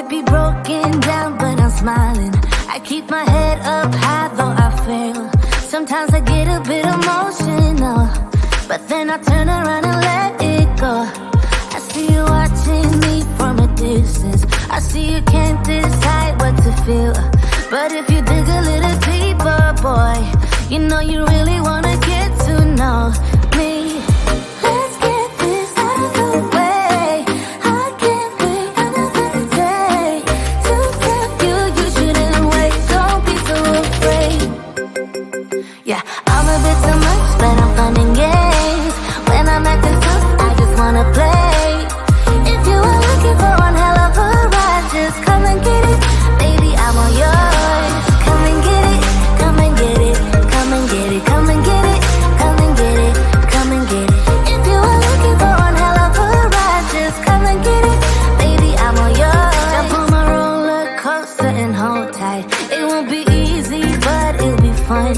might be broken down, but I'm smiling. I keep my head up high, though I fail. Sometimes I get a bit emotional, but then I turn around and let it go. I see you watching me from a distance. I see you can't decide what to feel, but if you dig a little deeper, boy, you know you really wanna get to know me. Let's get this out of the way. I can't wait another day to tell you you shouldn't wait. Don't be so afraid. Yeah, I'm a bit too much, but I'm fun and games. When I'm acting tough, I just wanna play. If you are looking for one hell of a ride, just come and get it. Baby, I'm all yours. Come and get it, come and get it, come and get it, come and get it, come and get it, come and get it. If you are looking for one hell of a ride, just come and get it. Baby, I'm all yours. Jump on my roller coaster and hold tight. It won't be easy, but it'll be fun.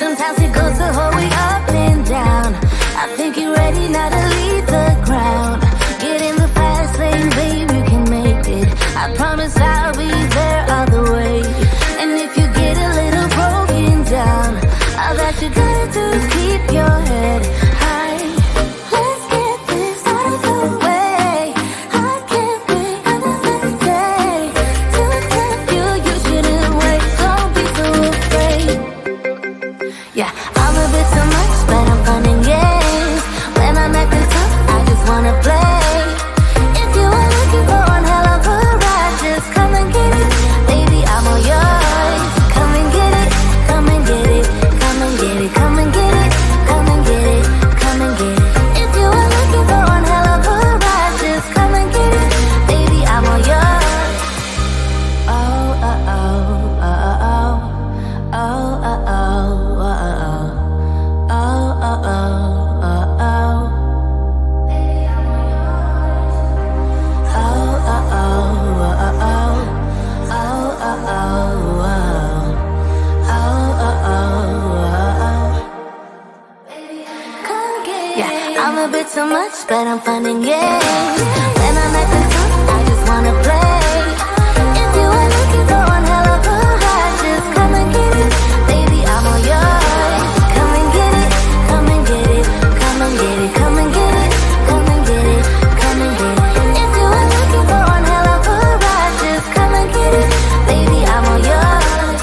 Sometimes it goes the whole way up and down. I think you're ready now to leave the ground. Get in the fast lane, babe, you can make it. I promise I'll be there all the way. And if you get a little broken down, all that you gotta do is keep your head high. Let's get this out of the way. I can't wait another day to tell you you shouldn't wait. Don't be so afraid. Yeah, I'm a bit too much, but I'm fun and games. When I'm acting tough, I just wanna play. If you are looking for one hell of a ride, just come and get it. Baby, I'm all yours. Come and get it, come and get it, come and get it, come and get it, come and get it, come and get it. If you are looking for one hell of a ride, just come and get it. Baby, I'm all yours. Oh, oh, oh, oh, oh, oh, oh, oh, oh, oh, oh, oh, oh, oh. Baby, I'm all yours. Oh, oh, oh, oh, oh, oh, oh, oh, oh, oh, oh, oh. Come get it. Yeah, I'm a bit too much, but I'm fun and games. When I'm acting tough, I just wanna play. If you are looking for one hell of a ride, just come and get it. Baby, I'm all yours. Come and get it, come and get it, come and get it, come and get it, come and get it, come and get it. If you are looking for one hell of a ride, just come and get it. Baby, I'm all yours.